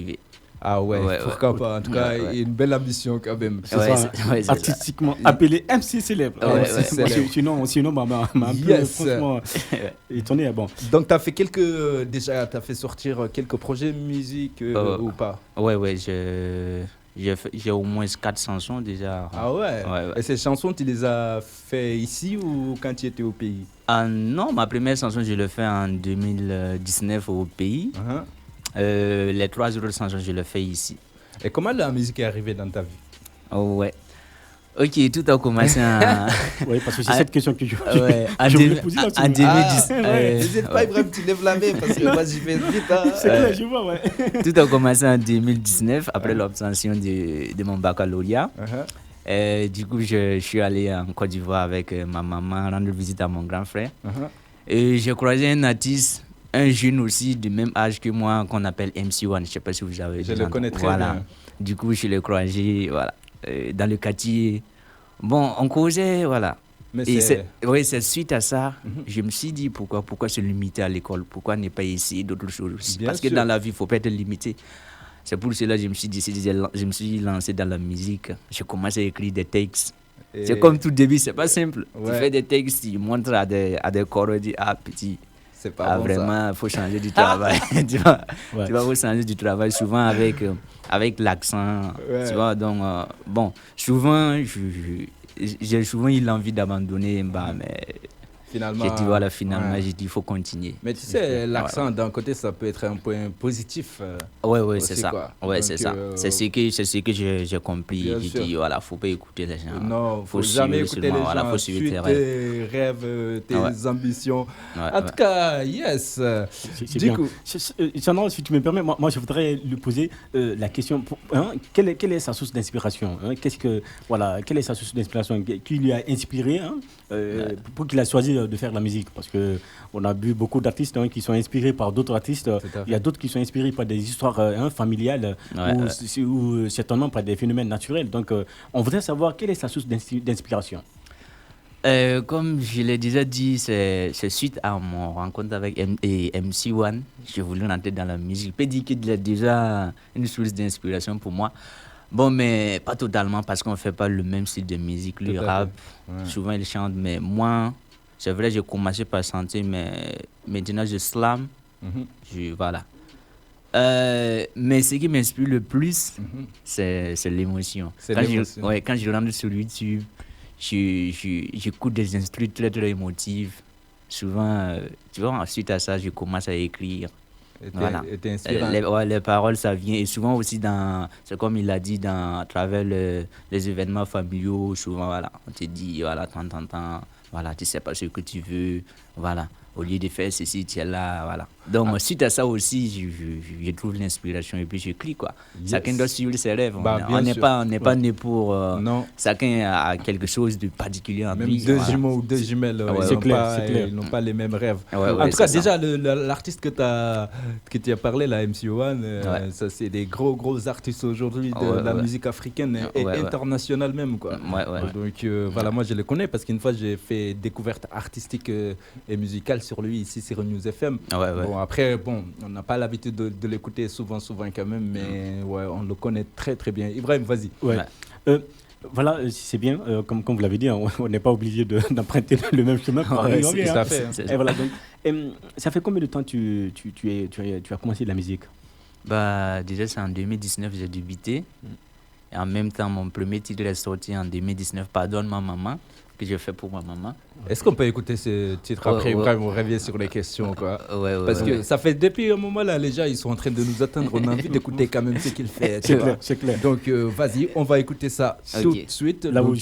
arriver. Ah ouais, pourquoi pas. En tout cas, une belle ambition quand même. C'est ça, artistiquement appelé MC célèbre. Sinon, un peu, franchement, étonné. Bon. Donc, tu as fait déjà, tu as fait sortir quelques projets de musique ou pas? Ouais, j'ai au moins 4 chansons déjà. Ah ouais. Et ces chansons, tu les as fait ici ou quand tu étais au pays? Non, ma première chanson, je l'ai fait en 2019 au pays. Les 3 autres chansons, je les fais ici. Et comment la musique est arrivée dans ta vie? Ouais. Ok, tout a commencé en... Oui, parce que c'est cette question que je voulais poser là. En 2010. N'hésite pas, Ibrahim, tu lèves la main parce que moi, j'y vais vite. C'est clair, je vois, ouais. Tout a commencé en 2019, après l'obtention de mon baccalauréat. Du coup, je suis allé en Côte d'Ivoire avec ma maman rendre visite à mon grand frère. Et j'ai croisé un artiste, un jeune aussi du même âge que moi, qu'on appelle MC1. Je ne sais pas si vous avez déjà entendu. Je le connais très bien. Du coup, je l'ai croisé dans le quartier. Bon, on causait, voilà. Mais c'est suite à ça, je me suis dit pourquoi se limiter à l'école? Pourquoi ne pas essayer d'autres choses aussi? Parce que dans la vie, il ne faut pas être limité. C'est pour cela que je me suis lancé dans la musique. J'ai commencé à écrire des textes. C'est comme tout début, c'est pas simple. Tu fais des textes, tu montres à des corps, tu dis petit. C'est pas bon, vraiment, il faut changer du travail. Tu vois, faut changer du travail souvent avec l'accent. Tu vois, donc bon, souvent j'ai souvent eu l'envie d'abandonner, mais finalement, j'ai dit il faut continuer. Mais tu sais, l'accent d'un côté, ça peut être un point positif. Ouais, c'est ça. Ouais, c'est ça. C'est ce que j'ai compris. J'ai dit voilà, faut pas écouter les gens. Non, faut jamais écouter les gens. Faut suivre tes rêves, tes ambitions. En tout cas, yes. Du coup, si tu me permets, moi je voudrais lui poser la question. Quelle est sa source d'inspiration? Quelle est sa source d'inspiration qui lui a inspiré pour qu'il a choisi de faire de la musique? Parce que on a vu beaucoup d'artistes qui sont inspirés par d'autres artistes. Il y a d'autres qui sont inspirés par des histoires familiales ou certainement par des phénomènes naturels. Donc, on voudrait savoir quelle est sa source d'inspiration. Comme je l'ai déjà dit, c'est suite à mon rencontre avec MC1, j'ai voulu rentrer dans la musique. Je peux dire qu'il est déjà une source d'inspiration pour moi. Bon, mais pas totalement parce qu'on ne fait pas le même style de musique. Lui rap, souvent il chante, mais moi, c'est vrai, j'ai commencé par chanter, mais maintenant je slam. Voilà. Mais ce qui m'inspire le plus, c'est l'émotion. Quand je rentre sur YouTube, j'écoute des instruments très très émotifs. Souvent, tu vois, ensuite à ça, je commence à écrire. Les paroles, ça vient. Et souvent aussi, c'est comme il a dit, à travers les événements familiaux, souvent, voilà, on te dit, voilà, t'entends, voilà, tu sais pas ce que tu veux, voilà. Au lieu de faire ceci, tu es là, voilà. Donc, suite à ça aussi, je trouve l'inspiration et puis j'écris, quoi. Yes. Chacun doit suivre ses rêves. On n'est pas né pour... non. Chacun a quelque chose de particulier en même vie. Deux jumeaux ou deux jumelles, ils n'ont pas les mêmes rêves. En tout cas, déjà, l'artiste que tu as parlé, la MC1, ça, c'est des gros artistes aujourd'hui de la musique africaine et internationale même, quoi. Donc, voilà, moi, je le connais parce qu'une fois, j'ai fait découverte artistique et musicale sur lui ici sur News FM. Bon, après, on n'a pas l'habitude de l'écouter souvent quand même, mais on le connaît très très bien. Ibrahim, vas-y. Voilà, c'est bien, comme vous l'avez dit, on n'est pas obligé d'emprunter le même chemin. Et voilà, donc, ça fait combien de temps tu as commencé la musique? Déjà, c'est en 2019 j'ai débuté. Et en même temps, mon premier titre est sorti en 2019, Pardonne ma maman, que j'ai fait pour ma maman. Est-ce qu'on peut écouter ce titre après on revient sur les questions, quoi. Parce que ça fait depuis un moment là, les gens ils sont en train de nous attendre. On a envie d'écouter quand même ce qu'il fait. C'est clair. Donc vas-y, on va écouter ça tout de suite. Là où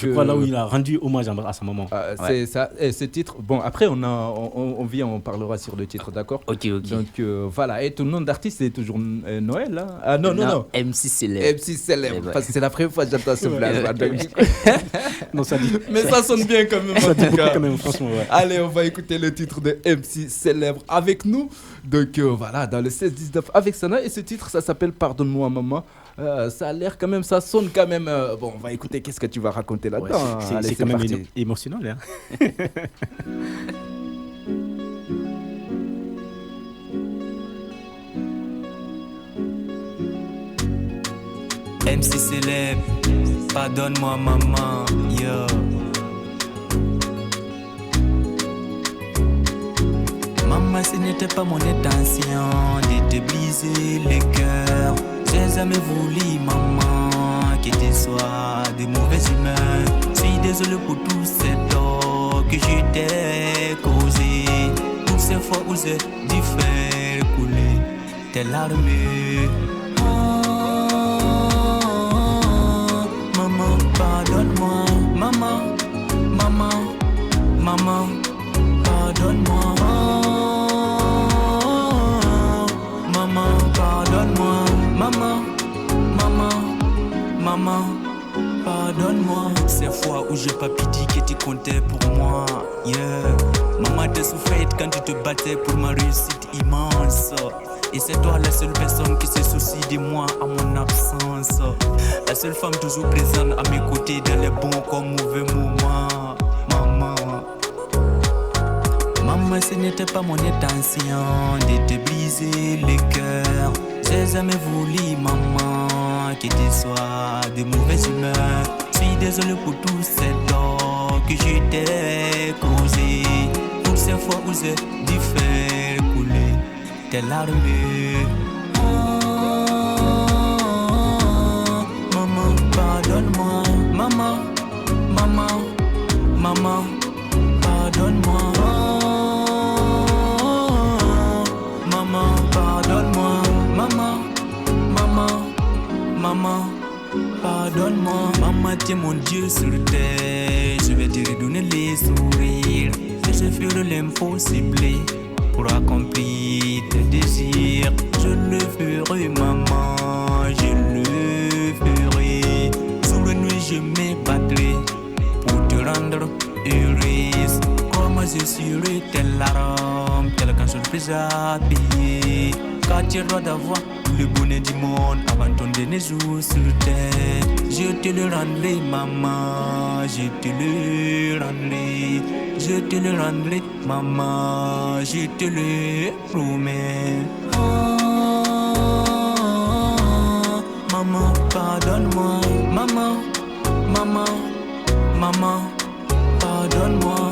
il a rendu hommage à sa maman. C'est ça. Et ce titre. Bon, après on parlera sur le titre, d'accord. Ok. Donc voilà. Et ton nom d'artiste c'est toujours Noël, hein? Ah non. MC Célèbre. MC Célèbre. Parce que c'est la première fois que j'entends ce blague. Non, ça dit. Mais ça sonne bien quand même. Ça dit quand même. Franchement, Allez, on va écouter le titre de MC Célèbre avec nous. Donc voilà, dans le 16-19 avec Sana. Et ce titre, ça s'appelle Pardonne-moi maman. Ça a l'air quand même, ça sonne quand même. Bon, on va écouter qu'est-ce que tu vas raconter là-dedans. C'est quand même émotionnel. Hein. MC célèbre, pardonne-moi maman, yo. Maman, ce n'était pas mon intention de te briser le cœur. J'ai jamais voulu, maman, que tu sois de mauvaise humeur. Je suis désolé pour tous ces torts que je t'ai causé. Toutes ces fois où j'ai dû faire couler tes larmes. Maman, pardonne-moi, maman, maman, maman, pardonne-moi. Maman, pardonne-moi, maman, maman, maman, pardonne-moi. Ces fois où j'ai pas pu dire que tu comptais pour moi, yeah. Maman t'a souffert quand tu te battais pour ma réussite immense. Et c'est toi la seule personne qui se soucie de moi à mon absence. La seule femme toujours présente à mes côtés dans les bons comme mauvais moments. Maman, maman, ce n'était pas mon intention de te briser le cœur. J'ai jamais voulu, maman, que tu sois de mauvaise humeur. Je suis désolé pour tous ces torts que je t'ai causés. Toutes ces fois où j'ai dû faire couler tes larmes. Maman, pardonne-moi, maman, maman, maman, pardonne-moi. Maman, pardonne-moi, maman, maman, maman, pardonne-moi. Maman, t'es mon Dieu sur terre. Je vais te redonner les sourires. Et je ferai l'impossible pour accomplir tes désirs. Je le ferai, maman, je le ferai. Sous la nuit, je me battrai pour te rendre heureuse. Comment je serai tes larmes, quelqu'un surprise à payer. Car tu es droit d'avoir le bonheur du monde avant ton dernier jour sur terre. Je te le rendrai, maman, je te le rendrai. Je te le rendrai, maman, je te le promets. Maman, pardonne-moi, maman, maman, maman, pardonne-moi.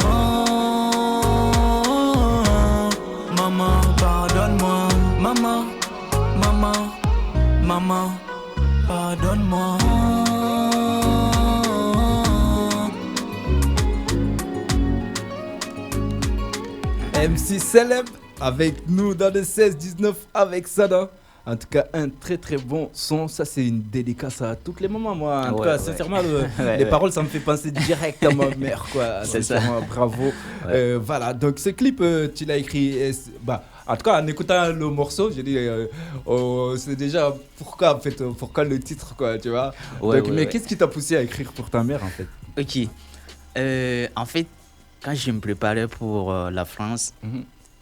Maman, pardonne-moi, maman, maman, maman, pardonne-moi. MC Célèbre avec nous dans le 16-19 avec Sada. En tout cas, un très très bon son. Ça, c'est une dédicace à toutes les mamans. Moi, en tout cas, sincèrement, les paroles, ça me fait penser direct à ma mère, quoi. C'est ça. Bravo. Voilà. Donc, ce clip, tu l'as écrit. En tout cas, en écoutant le morceau, j'ai dit, c'est déjà pourquoi le titre, quoi, tu vois. Mais qu'est-ce qui t'a poussé à écrire pour ta mère, en fait? Ok. En fait, quand je me préparais pour la France,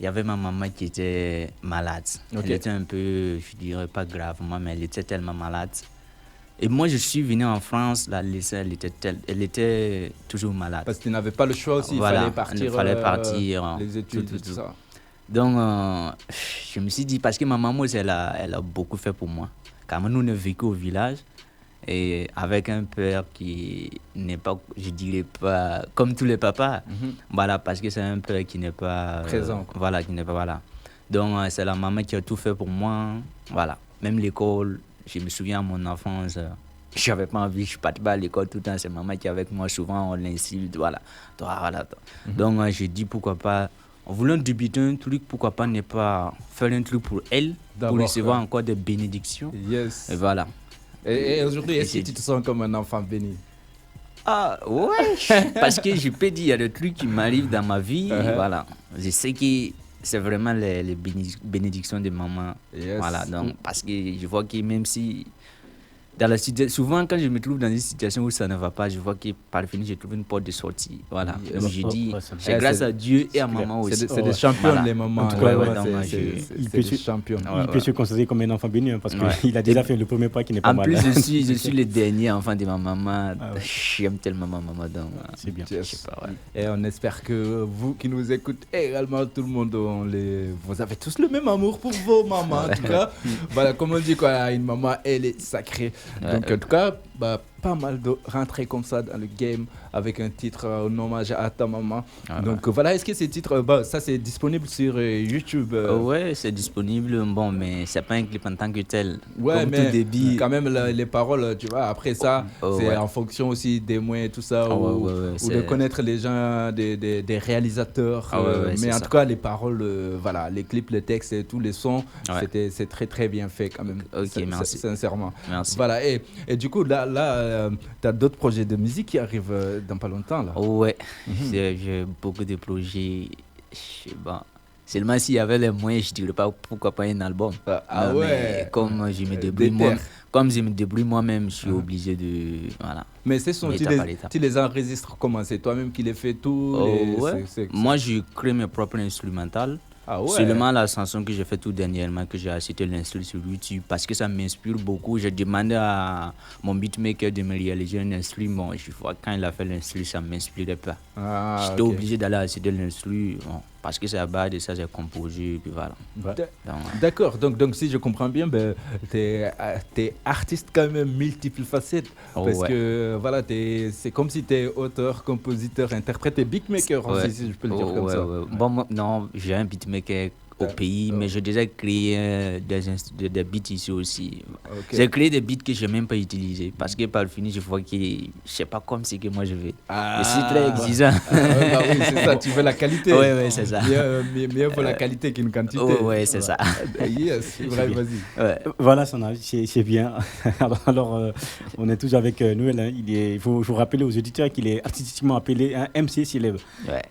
il y avait ma maman qui était malade. Elle était un peu, je dirais pas gravement, mais elle était tellement malade. Et moi, je suis venu en France, la laisser, elle était toujours malade. Parce qu'il n'avait pas le choix aussi, il fallait partir. Les études, tout ça. Donc, je me suis dit, parce que ma maman, elle a beaucoup fait pour moi. Car nous, on a vécu au village. Et avec un père qui n'est pas, je dirais pas, comme tous les papas. Voilà, parce que c'est un père qui n'est pas présent. Voilà, qui n'est pas, voilà. Donc, c'est la maman qui a tout fait pour moi. Voilà. Même l'école, je me souviens à mon enfance, j'avais pas envie, je partais pas à l'école tout le temps. C'est maman qui est avec moi souvent, on l'insulte, voilà. Donc, j'ai dit pourquoi pas, en voulant débuter un truc, pourquoi pas ne pas faire un truc pour elle, pour recevoir encore des bénédictions. Yes. Et voilà. Et aujourd'hui, est-ce que tu te sens comme un enfant béni? Ah ouais, parce que je peux dire, il y a des trucs qui m'arrivent dans ma vie, voilà. Je sais que c'est vraiment les bénédictions de maman. Yes. Voilà, donc, parce que je vois que même si, souvent quand je me trouve dans une situation où ça ne va pas, je vois que par le fini, je trouve une porte de sortie. Voilà, donc je dis, c'est grâce à Dieu et à maman aussi. C'est des champions, les mamans. En tout cas, il peut se considérer comme un enfant béni, parce qu'il a déjà fait le premier pas qui n'est pas mal. En plus, je suis le dernier enfant de ma maman. J'aime tellement ma maman, donc c'est bien. Je sais pas, Et on espère que vous qui nous écoutez, également tout le monde, vous avez tous le même amour pour vos mamans. En tout cas, voilà, comme on dit, quoi, une maman, elle est sacrée. Donc, en tout cas, pas mal de rentrées comme ça dans le game avec un titre en hommage à ta maman. Donc, voilà, est-ce que ces titres, ça c'est disponible sur YouTube Ouais, c'est disponible, bon, mais c'est pas un clip en tant que tel. Ouais, comme mais tout début. Quand même, les paroles, tu vois, après ça, c'est en fonction aussi des moyens et tout ça, ou de connaître les gens, des réalisateurs. Mais en tout cas, les paroles, voilà, les clips, les textes et tous les sons, c'est très très bien fait quand même. Ok, merci. Sincèrement. Merci. Voilà, et du coup, là tu as d'autres projets de musique qui arrivent dans pas longtemps, là. Ouais, j'ai beaucoup de projets. Bon. Seulement s'il y avait les moyens, je dirais pas pourquoi pas un album. Mais comme je me débrouille moi-même, je suis obligé de voilà. Mais ces sons, tu les enregistres comment? C'est toi-même qui les fais tout? Moi, je crée mes propres instrumentales. Seulement la chanson que j'ai fait tout dernièrement, que j'ai acheté l'instru sur YouTube, parce que ça m'inspire beaucoup. J'ai demandé à mon beatmaker de me réaliser un instru. Bon, je vois quand il a fait l'instru, ça ne m'inspirait pas. J'étais obligé d'aller acheter l'instru, parce que c'est à base de ça, j'ai composé, puis voilà. D'accord, donc si je comprends bien, t'es artiste quand même multiples facettes. Parce que voilà, c'est comme si t'es auteur, compositeur, interprète et beatmaker, si je peux le dire comme ça. Bon, non, j'ai un beatmaker au pays, mais j'ai déjà créé des beats ici aussi. J'ai créé des beats que je n'ai même pas utilisés parce que par le fini, je vois que je ne sais pas comme c'est que moi je veux. Je suis très exigeant. Oui, c'est ça, tu veux la qualité. Oui, c'est ça. Mieux pour la qualité qu'une quantité. Oui, c'est ça. Yes, vas-y. Voilà, c'est bien. Alors, on est toujours avec Noël. Il faut vous rappeler aux auditeurs qu'il est artistiquement appelé MC célèbre.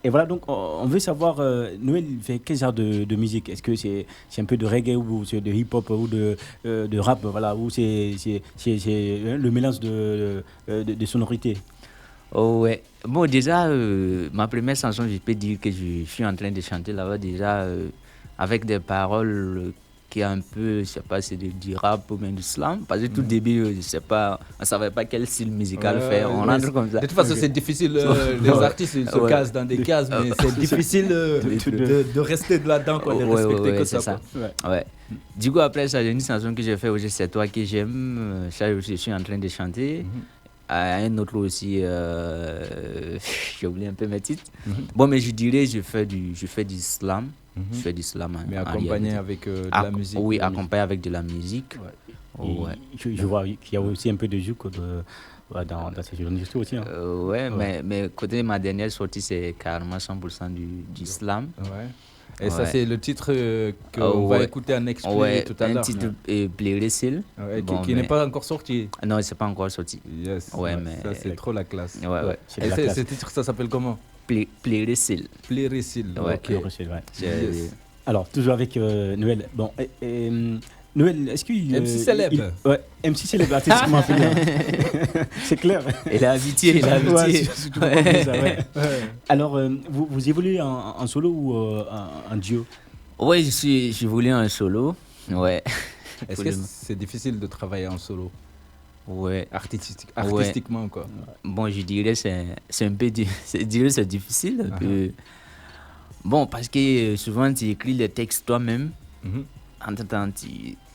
Et voilà, donc on veut savoir, Noël, il fait quel genre de musique? Est-ce que c'est un peu de reggae ou c'est de hip-hop ou de rap, voilà, ou c'est le mélange de sonorités? Ouais. Bon, déjà, ma première chanson, je peux dire que je suis en train de chanter là-bas déjà avec des paroles qui est un peu, je sais pas, c'est du rap ou bien du slam. Parce que tout début, je sais pas, on savait pas quel style musical faire. On rentre comme ça. De toute façon, c'est difficile. Les artistes ils se casent dans des cases, mais c'est difficile de rester là-dedans, quoi, de respecter que ça. Du coup, après ça, j'ai une chanson que j'ai fait aussi, C'est toi que j'aime. Ça, je suis en train de chanter. Un autre aussi, j'ai oublié un peu mes titres. Bon, mais je dirais, je fais du slam. Je fais du slam. Mais accompagné avec de la musique. Oui, accompagné avec de la musique. Je vois qu'il y a aussi un peu de zouk dans ces journalistes aussi. Mais côté ma dernière sortie, c'est carrément 100% du slam. Et ça, c'est le titre qu'on va écouter en extrait tout à l'heure. Un titre Playlist, qui n'est pas encore sorti. Non, c'est pas encore sorti. Yes. Mais ça, c'est trop la classe. Et ce titre, ça s'appelle comment? Playlist. Ok. Yes. Alors, toujours avec Noël. Bon, Noël, est-ce qu'il... MC célèbre. MC célèbre, artistiquement appelé. C'est clair. Et la amitié. Alors, vous évoluez en solo ou en duo? Oui, j'évolue en solo. Ouais. Est-ce que c'est difficile de travailler en solo? Ouais. Artistiquement, quoi. Bon, je dirais c'est un peu c'est difficile. Bon, parce que souvent, tu écris les textes toi-même. En même temps,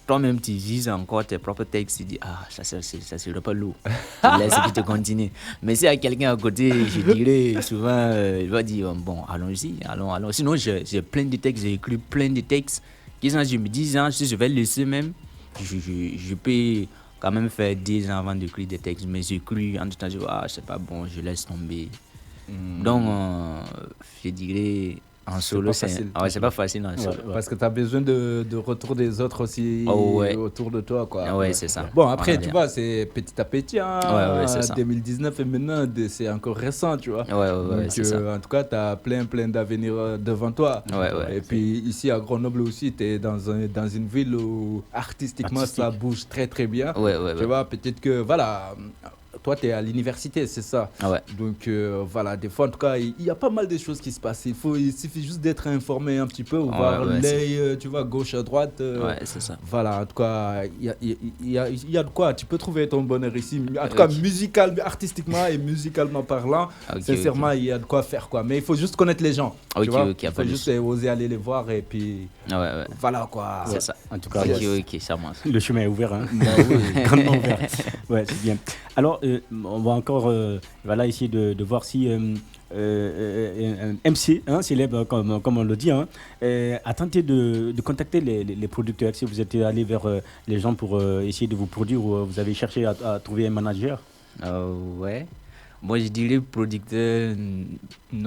toi-même, tu vises encore tes propres textes. Tu dis, ça serait pas lourd. Tu laisses que tu continues. Mais s'il y a quelqu'un à côté, je dirais souvent, il va dire, bon, allons-y, allons. Sinon, j'ai plein de textes, j'ai écrit plein de textes. Je me dis, si je vais le laisser même, je peux quand même faire 10 ans avant d'écrire des textes. Mais j'écris, en tout temps, je dis, c'est pas bon, je laisse tomber. Donc, je dirais... En solo, c'est pas facile en solo. Parce que tu as besoin de retour des autres aussi autour de toi, quoi. C'est ça. Bon, après, tu vois, c'est petit à petit. C'est ça. 2019 et maintenant, c'est encore récent, tu vois. Donc, c'est ça. En tout cas, tu as plein d'avenir devant toi. Et puis, ici, à Grenoble aussi, tu es dans une ville où artistiquement, ça bouge très, très bien. Tu vois, peut-être que, voilà... toi, tu es à l'université, c'est ça. Ouais. Donc, voilà, des fois, en tout cas, il y a pas mal de choses qui se passent. Il suffit juste d'être informé un petit peu, ou voir l'œil, tu vois, gauche à droite. Ouais, c'est ça. Voilà, en tout cas, il y a de quoi. Tu peux trouver ton bonheur ici. En tout cas, artistiquement et musicalement parlant, sincèrement, il y a de quoi faire, quoi. Mais il faut juste connaître les gens. Tu vois, il faut juste oser aller les voir et puis voilà, quoi. C'est ça. En tout cas, ça marche. Le chemin est ouvert, hein. Grandement ouvert. Ouais, c'est bien. Alors, on va encore essayer de voir si un MC, célèbre comme on le dit, a tenté de contacter les producteurs. Si vous êtes allé vers les gens pour essayer de vous produire, ou vous avez cherché à trouver un manager. Ouais. Moi, je dirais producteur,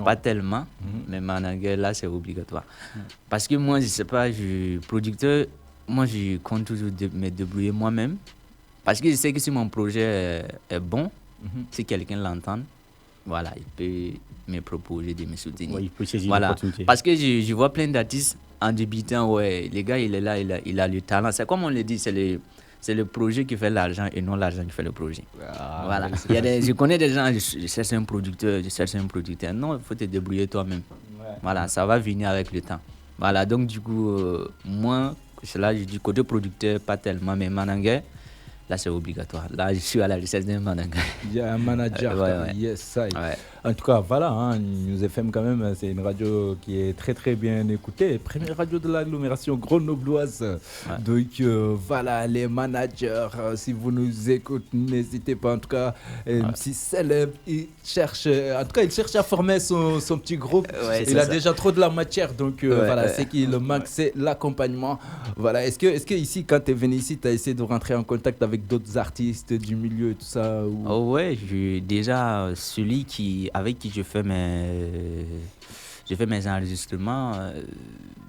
pas tellement, mais manager, là, c'est obligatoire. Parce que moi, je sais pas, producteur, moi, je compte toujours me débrouiller moi-même. Parce que je sais que si mon projet est bon, si quelqu'un l'entend, voilà, il peut me proposer de me soutenir. Ouais, il peut saisir l'opportunité. Parce que je vois plein d'artistes en débutant, les gars, il est là, il a le talent. C'est comme on le dit, c'est le projet qui fait l'argent et non l'argent qui fait le projet. Voilà. Je connais des gens, je cherche un producteur, Non, il faut te débrouiller toi-même. Ouais. Voilà, ça va venir avec le temps. Voilà, donc du coup, moi, c'est là, je dis côté producteur, pas tellement, mais manager, là, c'est obligatoire. Là, je suis à la recherche d'un manager. Il y a un manager, yes, ça. Ouais. En tout cas, voilà, News FM, quand même, c'est une radio qui est très, très bien écoutée. Première radio de l'agglomération grenobloise. Ouais. Donc, voilà, les managers, si vous nous écoutez, n'hésitez pas. En tout cas, si célèbre, il cherche à former son petit groupe. Ouais, il a déjà trop de la matière. Donc, voilà, c'est qu'il le manque, c'est l'accompagnement. Voilà, est-ce que ici, quand tu es venu ici, tu as essayé de rentrer en contact avec d'autres artistes du milieu et tout ça ou... Oh ouais, déjà celui avec qui je fais mes enregistrements,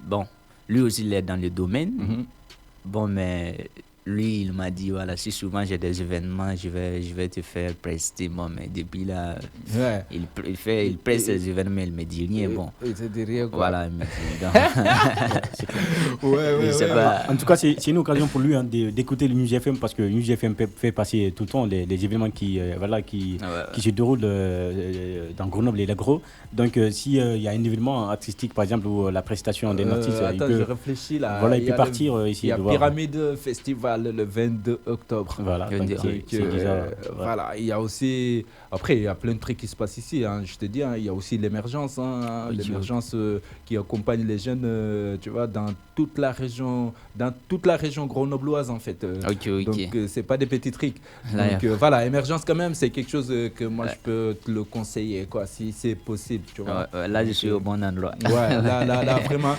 bon, lui aussi il est dans le domaine. Bon, mais lui il m'a dit voilà, si souvent j'ai des événements, je vais te faire prester. Bon, mais depuis là, il presse ses événements, il me dit rien. Bon, il te dit rien, quoi. Voilà, il me dit ouais. En tout cas, c'est une occasion pour lui d'écouter le News FM, parce que News FM fait passer tout le temps les événements qui se déroulent dans Grenoble et l'Agro. Donc, s'il y a un événement artistique, par exemple, ou la prestation d'un artiste, je réfléchis là. Voilà, il peut partir ici. Il y a Pyramide Festival le 22 octobre. Voilà, voilà, il y a aussi... Après, il y a plein de trucs qui se passent ici. Je te dis, il y a aussi l'émergence. L'émergence qui accompagne les jeunes, tu vois, dans toute la région grenobloise, en fait. Donc, c'est pas des petits trucs. Donc, voilà, émergence, quand même, c'est quelque chose que moi, je peux te le conseiller, quoi, si c'est possible, tu vois. Là, je suis au bon endroit. Ouais, là vraiment,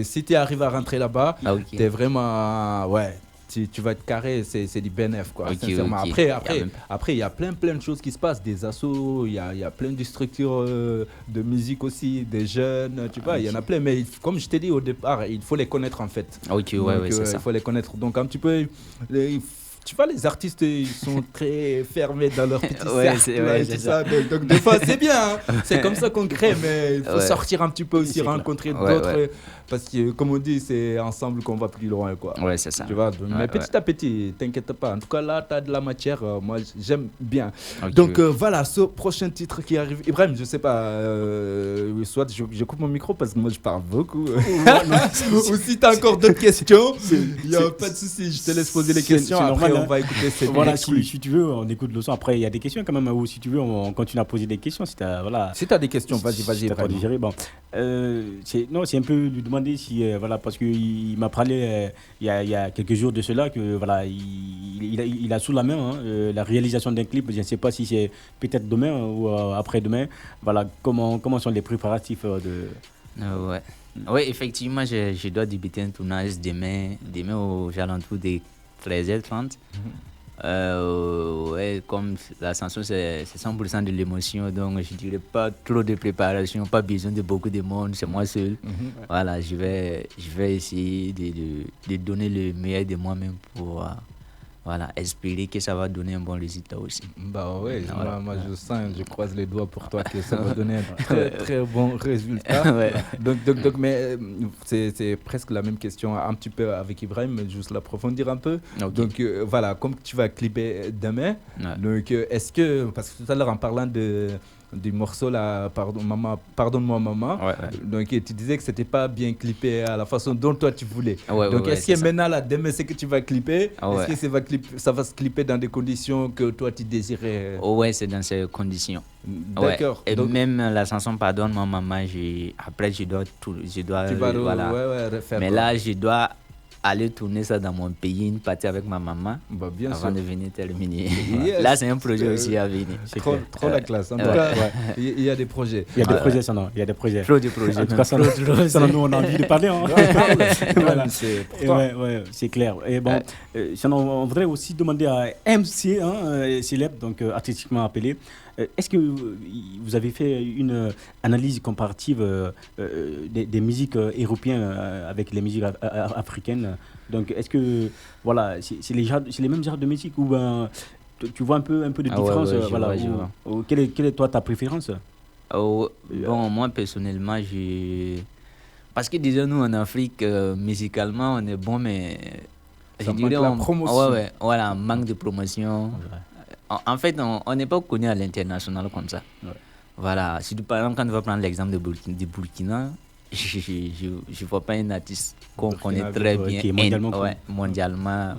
si tu arrives à rentrer là-bas, t'es vraiment... Ouais. Tu vas être carré, c'est du bénéf, quoi, sincèrement. Après, il y a plein de choses qui se passent, des assos, il y a plein de structures de musique aussi, des jeunes, tu vois, il y en a plein. Mais comme je t'ai dit au départ, il faut les connaître, en fait. C'est ça. Il faut les connaître. Donc, un petit peu... Tu vois, les artistes, ils sont très fermés dans leur petit cercle. Ça. Donc, des fois, c'est bien. C'est comme ça qu'on crée, mais il faut sortir un petit peu aussi, rencontrer d'autres. Parce que, comme on dit, c'est ensemble qu'on va plus loin, quoi. Ouais, c'est ça. Tu vois, mais petit à petit, t'inquiète pas. En tout cas, là, tu as de la matière. Moi, j'aime bien. Donc, voilà, ce prochain titre qui arrive. Ibrahim, je sais pas, soit je coupe mon micro parce que moi, je parle beaucoup. Ou si tu as encore d'autres questions, il n'y a pas de souci. Je te laisse poser les questions. Après, on va écouter cette si tu veux, on écoute le son. Après, il y a des questions quand même. Ou si tu veux, on continue à poser des questions. Si tu as des questions, vas-y. Bon. C'est un peu lui demander si, parce qu'il m'a parlé il y a quelques jours de cela que voilà, il a sous la main la réalisation d'un clip. Je ne sais pas si c'est peut-être demain ou après-demain. Voilà, comment sont les préparatifs de... Oui, effectivement, je dois débuter un tournage demain aux alentours des 13h30. Comme la chanson c'est 100% de l'émotion, donc je dirais pas trop de préparation, pas besoin de beaucoup de monde, c'est moi seul. Voilà, je vais essayer de donner le meilleur de moi-même pour voilà, espérer que ça va donner un bon résultat aussi. Bah ouais, voilà. moi je croise les doigts pour toi que ça va donner un très très bon résultat. Ouais. Donc mais c'est presque la même question un petit peu avec Ibrahim, mais juste l'approfondir un peu. Okay. Donc voilà, comme tu vas clipper demain, donc est-ce que, parce que tout à l'heure en parlant du morceau là, pardonne-moi maman, donc tu disais que c'était pas bien clippé à la façon dont toi tu voulais. Donc est-ce que maintenant là, demain c'est que tu vas clipper, est-ce que ça va se clipper dans des conditions que toi tu désirais? Ouais, c'est dans ces conditions. D'accord. Et donc, même la chanson pardonne-moi maman, après je dois voilà. Refaire, mais là je dois aller tourner ça dans mon pays, une partie avec ma maman, bien avant sûr. de venir terminer. Yes. Là, c'est un projet aussi à venir. C'est trop la classe. En tout cas, il y a des projets. Il y a des projets, ça, non. Il y a des projets. Trop de projets. En tout cas, ça, nous, on a envie de parler. Hein. Voilà. C'est clair. Et bon, on voudrait aussi demander à MC, célèbre, donc artistiquement appelé, est-ce que vous avez fait une analyse comparative des musiques européennes avec les musiques africaines? Donc, est-ce que voilà, c'est les mêmes genres de musique ou tu vois un peu de différence? Quelle est toi ta préférence? Bon, moi personnellement, parce que déjà nous en Afrique, musicalement, on est bon, mais je dirais la promotion. Voilà, manque de promotion. En fait, on n'est pas connu à l'international comme ça. Voilà, si par exemple, quand on va prendre l'exemple de Burkina, je ne vois pas un artiste qu'on connaît très bien. Qui est mondialement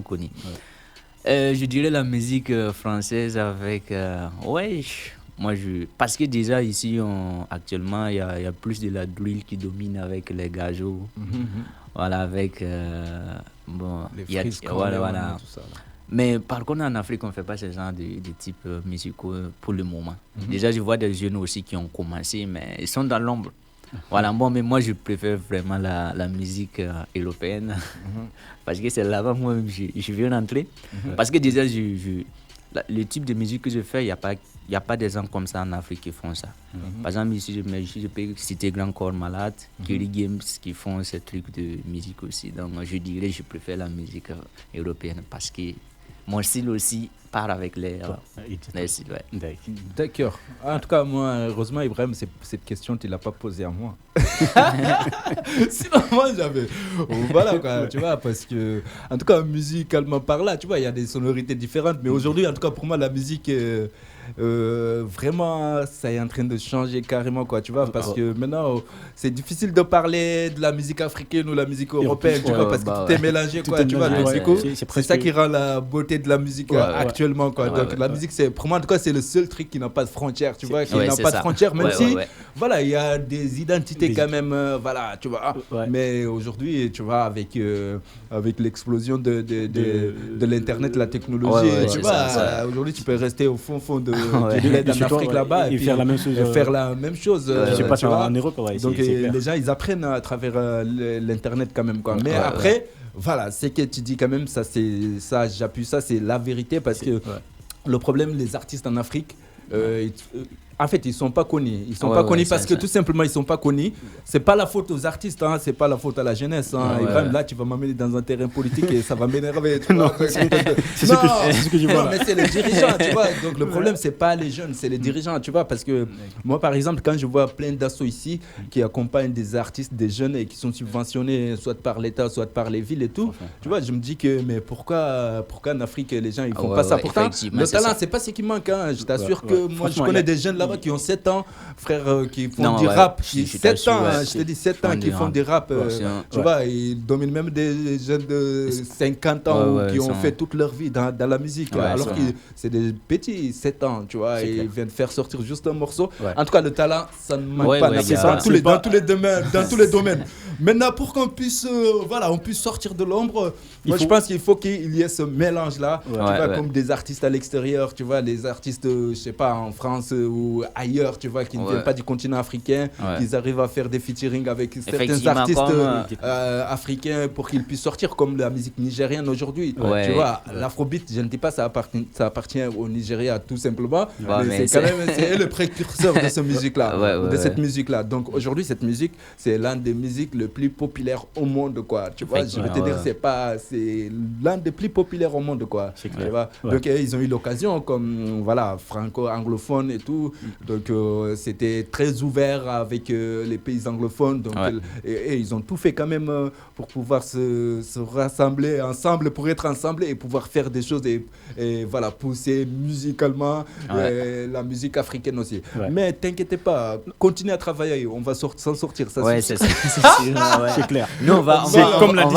connu. Je dirais la musique française avec... parce que déjà ici, actuellement, il y a plus de la drill qui domine avec les gajots. Voilà, avec... les frises, tout ça. Mais par contre, en Afrique, on ne fait pas ce genre de types musicaux pour le moment. Déjà, je vois des jeunes aussi qui ont commencé, mais ils sont dans l'ombre. Voilà, mais moi, je préfère vraiment la musique européenne. Parce que c'est là-bas, moi, je veux rentrer. Parce que déjà, le type de musique que je fais, il n'y a pas des gens comme ça en Afrique qui font ça. Par exemple, ici, je peux citer Grand Corps Malade, Kerry Games, qui font ces trucs de musique aussi. Donc, moi, je dirais que je préfère la musique européenne parce que mon style aussi part avec les styles. D'accord. En tout cas, moi, heureusement, Ibrahim, cette question, tu ne l'as pas posée à moi. Sinon, moi, j'avais... Voilà, quoi, tu vois, parce que, en tout cas, musicalement parlant, tu vois, il y a des sonorités différentes. Mais aujourd'hui, en tout cas, pour moi, la musique... vraiment ça est en train de changer carrément, quoi, tu vois, parce que maintenant c'est difficile de parler de la musique africaine ou la musique européenne, tu vois, parce que tout est mélangé, quoi, tu vois, c'est ça qui rend la beauté de la musique actuellement, quoi. Donc la musique, c'est pour moi en tout cas, c'est le seul truc qui n'a pas de frontières, tu vois, qui n'a pas de frontières, même si voilà, il y a des identités quand même, voilà, tu vois, mais aujourd'hui, tu vois, avec l'explosion de l'internet, la technologie, tu vois, aujourd'hui tu peux rester au fond de l'Afrique là-bas et faire la même chose. Faire la même chose. Je passe en Europe, donc les gens, ils apprennent à travers l'internet quand même, quoi. Mais après, voilà, c'est que tu dis quand même, ça j'appuie ça, c'est la vérité, parce que le problème, les artistes en Afrique, en fait, ils sont pas connus. Ils sont pas connus parce que tout simplement, ils sont pas connus. C'est pas la faute aux artistes, hein, c'est pas la faute à la jeunesse. Hein. Ibrahim, là, tu vas m'amener dans un terrain politique et ça va m'énerver. Non, c'est ce que je vois. Non, mais c'est les dirigeants, tu vois. Donc le problème, c'est pas les jeunes, c'est les dirigeants, tu vois. Parce que moi, par exemple, quand je vois plein d'assauts ici qui accompagnent des artistes, des jeunes et qui sont subventionnés soit par l'État, soit par les villes et tout, tu vois, je me dis que mais pourquoi en Afrique les gens ils font pas ça? Pourtant, le talent, c'est pas ce qui manque. Hein. Je t'assure que moi, je connais des jeunes là qui ont 7 ans, frère, qui font du rap. 7 ans, je te dis 7 ans qui font du rap. Tu vois, ils dominent même des jeunes de 50 ans qui ont fait toute leur vie dans la musique. Alors que c'est des petits 7 ans, tu vois, et ils viennent faire sortir juste un morceau. En tout cas, le talent, ça ne manque pas. Dans tous les domaines. Maintenant, pour qu'on puisse, on puisse sortir de l'ombre, moi je pense qu'il faut qu'il y ait ce mélange-là. Tu vois, comme des artistes à l'extérieur, tu vois, les artistes, je sais pas, en France ou ou ailleurs, tu vois, qui ne viennent pas du continent africain, qu'ils arrivent à faire des featuring avec certains artistes africains pour qu'ils puissent sortir, comme la musique nigérienne aujourd'hui. Tu vois, l'afrobeat, je ne dis pas ça appartient au Nigeria tout simplement, mais c'est quand même le précurseur de cette musique-là, cette musique-là. Donc aujourd'hui, cette musique, c'est l'un des musiques les plus populaires au monde, quoi. Tu vois, je vais te dire, c'est l'un des plus populaires au monde, quoi. Tu vois. Donc ils ont eu l'occasion, comme franco-anglophone et tout. Donc c'était très ouvert avec les pays anglophones. Donc et ils ont tout fait quand même pour pouvoir se rassembler ensemble, pour être ensemble et pouvoir faire des choses et voilà, pousser musicalement la musique africaine aussi. Mais t'inquiète pas, continue à travailler, on va s'en sortir. Ça, c'est clair. Nous, on va comme l'a dit,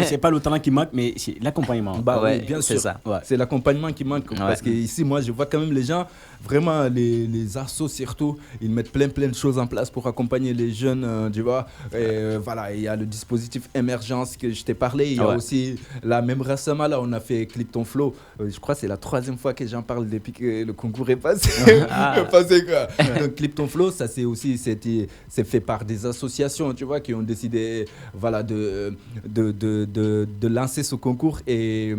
c'est pas le talent qui manque, mais c'est l'accompagnement. Bien sûr, c'est l'accompagnement qui manque. Parce que ici, moi, je vois quand même les gens, vraiment les assos surtout, ils mettent plein de choses en place pour accompagner les jeunes, tu vois. Et voilà, il y a le dispositif Émergence que je t'ai parlé. Il y a aussi, là, même récemment, là, on a fait Clip Ton Flow. Je crois que c'est la 3e fois que j'en parle depuis que le concours est passé. Donc, Clip Ton Flow, ça c'est fait par des associations, tu vois, qui ont décidé, voilà, de lancer ce concours et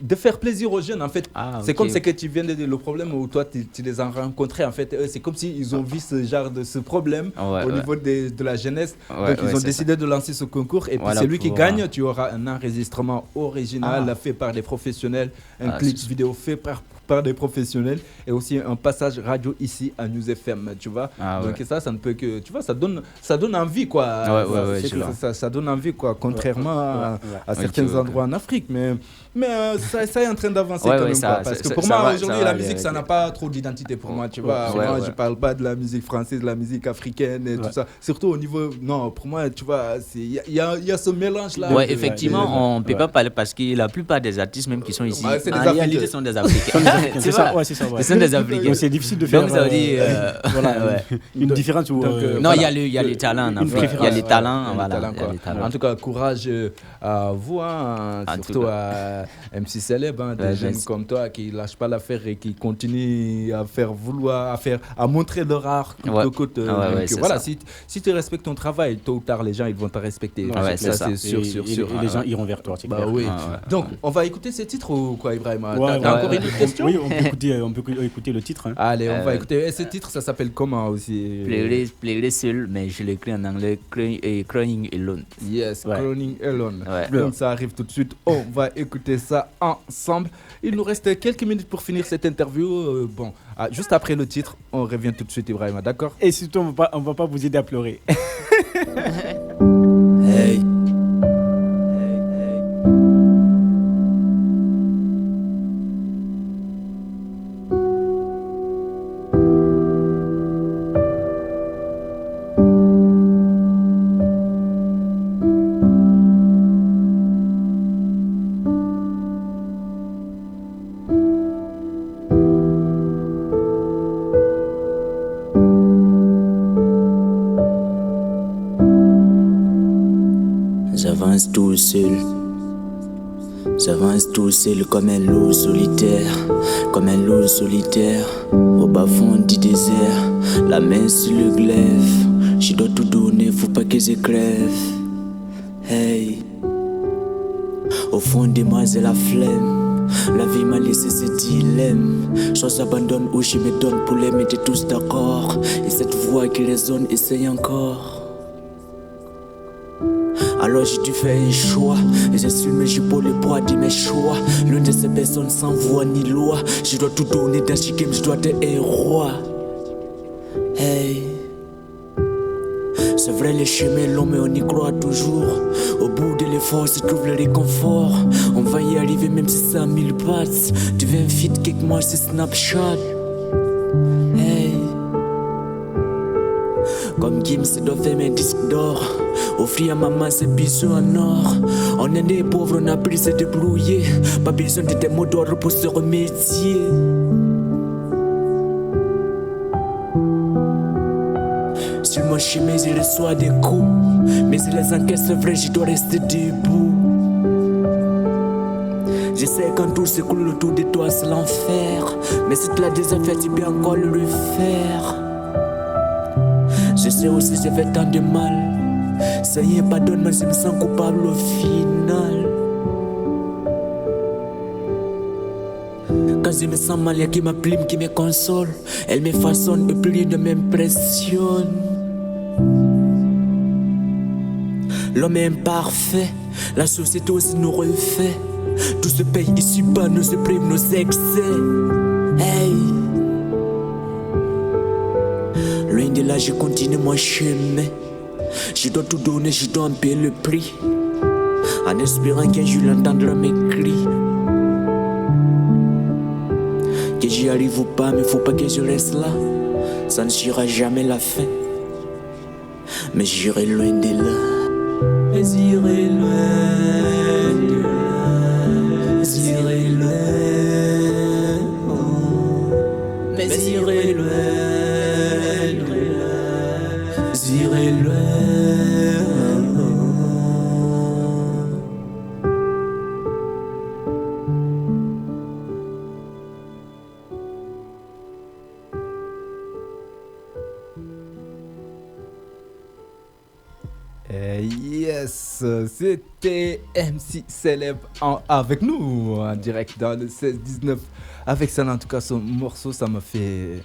de faire plaisir aux jeunes, en fait. C'est comme ce que tu viens de dire, le problème où toi tu les as rencontrés, en fait, c'est comme s'ils ont vu ce problème au niveau de la jeunesse. Donc ils ont décidé de lancer ce concours et puis celui qui gagne, tu auras un enregistrement original fait par des professionnels, un clip vidéo fait par des professionnels et aussi un passage radio ici à News FM, tu vois. Donc ça ne peut que, tu vois, ça donne envie, quoi. Ça donne envie, quoi, contrairement à certains endroits en Afrique, mais ça est en train d'avancer quand même, quoi, parce que pour moi aujourd'hui la musique ça n'a pas trop d'identité pour moi, tu vois. Moi je parle pas de la musique française, de la musique africaine et tout ça, surtout au niveau, non, pour moi, tu vois, il y a ce mélange là. Effectivement, on peut pas parler parce que la plupart des artistes même qui sont ici en réalité sont des Africains. C'est ça. Ce sont des Africains. C'est difficile de faire. Donc ça veut dire une différence. Non, il y a les talents en Afrique. Il y a les talents. En tout cas, courage à vous, surtout à MC Célèbre, des jeunes comme toi qui lâchent pas l'affaire et qui continuent à montrer leur art coûte que coûte. Voilà, si tu respectes ton travail, tôt ou tard les gens ils vont te respecter. Ça c'est sûr. Et les gens iront vers toi. Donc on va écouter ce titre ou quoi, Ibrahim? T'as encore une question? Oui, on peut écouter le titre. Allez, on va écouter. Et ce titre, ça s'appelle comment aussi? Playlist seul, mais je l'écris en anglais, Crying Alone. Yes, Crying Alone. Donc ça arrive tout de suite. On va écouter ça ensemble. Il nous reste quelques minutes pour finir cette interview. Juste après le titre, on revient tout de suite, Ibrahima, d'accord? Et surtout, on va pas vous aider à pleurer. Hey. J'avance tout seul comme un loup solitaire, au bas fond du désert, la main sur le glaive. Je dois tout donner, faut pas que je crève. Hey, au fond de moi j'ai la flemme. La vie m'a laissé ce dilemme. Soit j'abandonne ou je me donne pour les mettre tous d'accord. Et cette voix qui résonne, essaye encore. Alors j'ai dû faire un choix et j'ai su mes pour le poids de mes choix. L'une de ces personnes sans voix ni loi. Je dois tout donner dans ce game, je dois être un roi. Hey, c'est vrai le chemin est long mais on y croit toujours. Au bout de l'effort se trouve le réconfort. On va y arriver même si c'est à 1000 pattes. Tu veux un feat quelque mois c'est Snapchat. Hey, comme Gims doit faire mes disques d'or. Offrir à maman ses bisous en or. On est des pauvres, on a pris se débrouiller. Pas besoin de tes mots d'ordre pour se remédier. Sur mon chemin, je reçois des coups. Mais si les encaisse, c'est vrai, je dois rester debout. Je sais quand tout s'écoule autour de toi c'est l'enfer. Mais si tu l'as déjà fait, tu peux encore le refaire. Je sais aussi j'ai fait tant de mal. Ça y est, pardonne, mais je me sens coupable au final. Quand je me sens mal, y'a qui ma plume qui me console. Elle me façonne et plus ne m'impressionne. L'homme est imparfait, la société aussi nous refait. Tout se paye ici-bas, nos primes, nos excès. Hey. Loin de là, je continue mon chemin. Je dois tout donner, je dois en payer le prix. En espérant qu'un jour l'entendra mes cris. Que j'y arrive ou pas, mais faut pas que je reste là. Ça ne sera jamais la fin. Mais j'irai loin de là. Mais j'irai loin de là. J'irai loin. Mais j'irai loin de là. J'irai loin. Yes, c'était MC Célèbre avec nous en direct dans le 16-19 avec ça. En tout cas, son morceau, ça m'a fait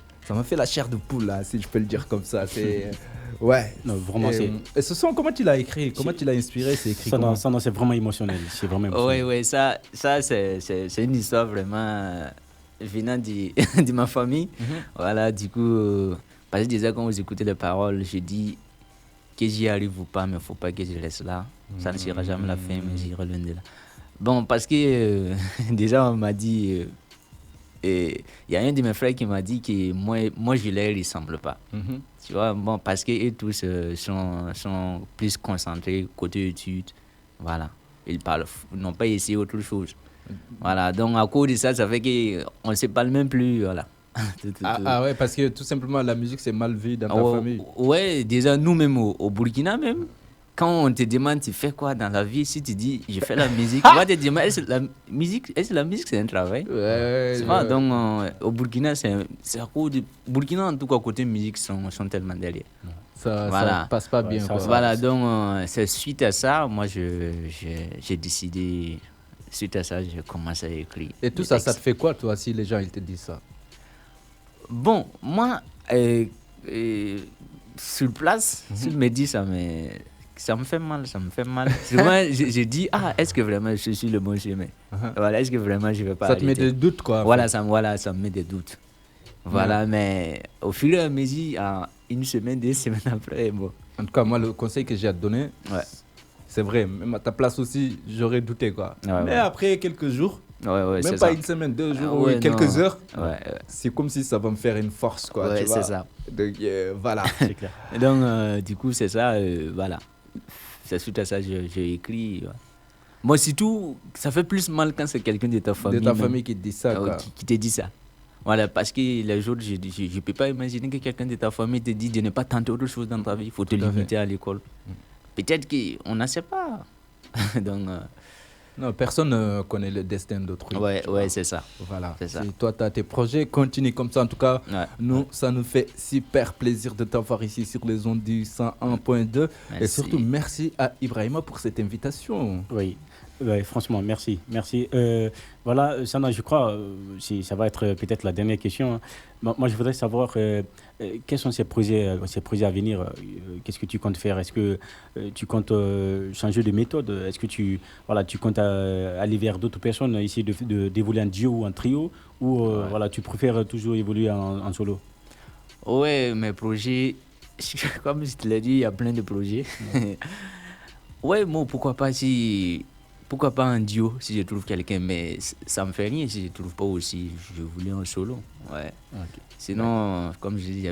la chair de poule là, si je peux le dire comme ça. C'est ouais. Non, vraiment. Et ce son, comment tu l'as écrit, comment tu l'as inspiré, c'est écrit comment? Ça, non, c'est vraiment émotionnel. C'est vraiment émotionnel. Oui, ça c'est une histoire vraiment venant de ma famille. Voilà, du coup, parce que déjà quand vous écoutez les paroles, je dis que j'y arrive ou pas, mais il ne faut pas que je reste là. Ça ne sera jamais la fin, mais j'irai loin de là. Bon, parce que déjà, on m'a dit... Il y a un de mes frères qui m'a dit que moi je ne leur ressemble pas. Tu vois, bon, parce qu'eux tous sont plus concentrés côté études. Voilà. Ils n'ont pas essayé autre chose. Voilà. Donc, à cause de ça, ça fait qu'on ne se parle même plus. Voilà. Ah ouais, parce que tout simplement la musique c'est mal vu dans ta famille. Ouais, déjà nous-mêmes au Burkina même, quand on te demande tu fais quoi dans la vie, si tu dis je fais la musique, on va te dire est-ce que la musique c'est un travail? Ouais. Donc au Burkina c'est à cause du Burkina en tout cas côté musique sont tellement derrière. Ça passe pas bien. Voilà, donc c'est suite à ça, moi j'ai décidé, suite à ça j'ai commencé à écrire. Et tout ça te fait quoi toi si les gens ils te disent ça? Bon, moi, sur place, s'il me dit ça me fait mal. Souvent, je dis, est-ce que vraiment je suis le bon chemin? Voilà, est-ce que vraiment je ne vais pas ça te met des doutes, quoi. Voilà, ça me met des doutes. Voilà, mais au fur et à mesure, en une semaine, 2 semaines après, bon. En tout cas, moi, le conseil que j'ai à te donner, c'est vrai, même à ta place aussi, j'aurais douté, quoi. Mais après quelques jours, même pas ça. Une semaine, 2 jours, quelques heures, c'est comme si ça va me faire une force, quoi. Ouais, tu vois? c'est ça. Donc, voilà. C'est clair. Et donc, du coup, c'est ça, voilà. C'est suite à ça que j'ai écrit. Moi, surtout, ça fait plus mal quand c'est quelqu'un de ta famille. De ta famille qui te dit ça, quoi. Qui te dit ça. Voilà, parce que les jours, je ne peux pas imaginer que quelqu'un de ta famille te dit de ne pas tenter autre chose dans ta vie. Il faut te limiter à l'école. Peut-être qu'on ne sait pas. Donc... Non, personne ne connaît le destin d'autrui. Ouais, c'est ça. Voilà. C'est ça. Si toi, tu as tes projets, continue comme ça. En tout cas, nous, ça nous fait super plaisir de t'avoir ici sur les ondes du 101.2. Et surtout, merci à Ibrahima pour cette invitation. Oui. Franchement, merci. Voilà, Sana, je crois, ça va être peut-être la dernière question. Moi, je voudrais savoir quels sont ces projets à venir. Qu'est-ce que tu comptes faire? Est-ce que tu comptes changer de méthode? Est-ce que tu comptes aller vers d'autres personnes, essayer d'évoluer en duo ou en trio? Ou voilà, tu préfères toujours évoluer en solo? Ouais, mes projets, comme je te l'ai dit, il y a plein de projets. Ouais, moi, pourquoi pas un duo si je trouve quelqu'un, mais ça me fait rien si je trouve pas aussi. Je voulais un solo. Ouais. Okay. Sinon, comme je dis,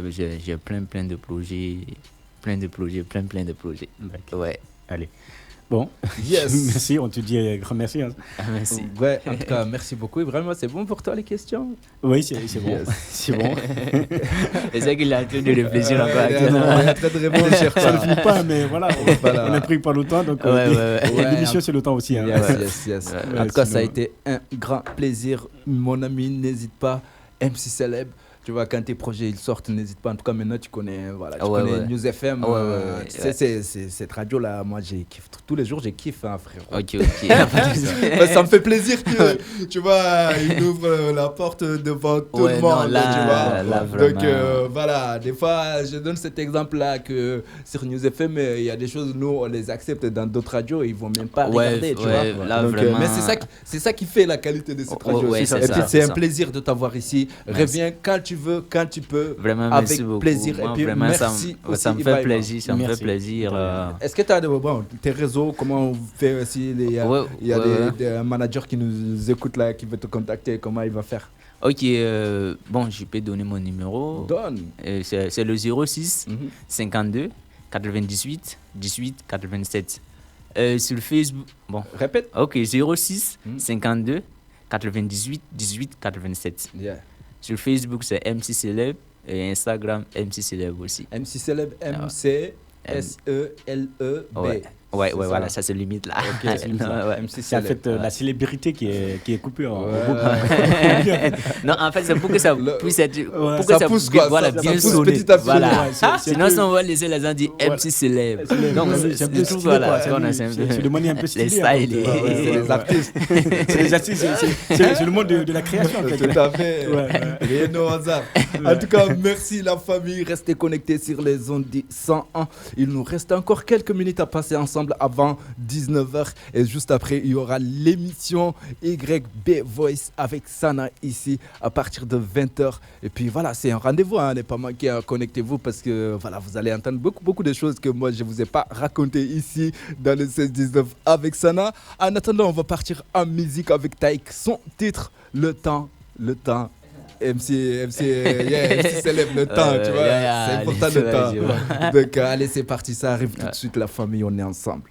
j'ai plein de projets. Plein de projets. D'accord. Ouais. Allez. Bon, yes. Merci, on te dit grand merci. Hein. Merci. Ouais, en tout cas, merci beaucoup. Et vraiment, c'est bon pour toi les questions? Oui, c'est bon. Yes. C'est bon. C'est ça qu'il a en train de réfléchir encore. Il est en train de réfléchir. Ça ne finit pas, mais voilà, on a pris pas le temps, donc l'émission c'est le temps aussi. Hein. Yes. En tout cas, ça a été un grand plaisir, mon ami. N'hésite pas, MC Celeb. Tu vois, quand tes projets ils sortent, n'hésite pas. En tout cas, maintenant, tu connais, News FM. Cette radio-là, moi, j'ai kiffé. Tous les jours, j'ai kiffé, hein, frère. Ok. Ça me fait plaisir que, tu vois, il ouvre la porte devant tout le monde. Tu vois. Donc, voilà, des fois, je donne cet exemple-là que sur News FM, il y a des choses, nous, on les accepte dans d'autres radios, ils ne vont même pas regarder, tu vois. Là, donc, vraiment... Mais c'est ça qui fait la qualité de cette radio. Et puis, c'est un plaisir de t'avoir ici. Reviens quand tu veux, quand tu peux, vraiment, avec beaucoup. plaisir. Moi, et puis vraiment, merci ça me fait plaisir, ça me fait plaisir. Est-ce que tu as tes réseaux, comment on fait aussi, il y a des managers qui nous écoutent là, qui veulent te contacter, comment il va faire? Ok, bon, je peux donner mon numéro. Donne. C'est le 06 52 98 18 87. Sur Facebook, bon. Répète. Ok, 06 52 98 18 87. Yeah. Sur Facebook, c'est MC Celeb et Instagram, MC Celeb aussi. MC Celeb, MC-S-E-L-E-B. Ouais, voilà, ça se limite là. Ok, c'est en fait la célébrité qui est coupée en Non, en fait, c'est pour que ça puisse être. Pour que ça pousse quoi, voilà, ça bien pousse sonné. petit à petit. Voilà. Sinon, si on va laisser les gens dire MC Célèbre. Donc, c'est un peu stylé, voilà. C'est le monde un peu stylé. Les styles. C'est les artistes. C'est les artistes, c'est le monde de la création en fait. Tout à fait. Rien au hasard. En tout cas, merci la famille. Restez connectés sur les ondes du 101. Il nous reste encore quelques minutes à passer ensemble avant 19h et juste après il y aura l'émission YB Voice avec Sana ici à partir de 20h et puis voilà, c'est un rendez-vous, hein, n'est pas manqué, connectez-vous parce que voilà, vous allez entendre beaucoup de choses que moi je vous ai pas raconté ici dans le 16-19 avec Sana. En attendant, on va partir en musique avec Taïk, son titre Le temps MC célèbre le temps, tu vois, c'est important le temps. Donc allez, c'est parti, ça arrive tout de suite, la famille, on est ensemble.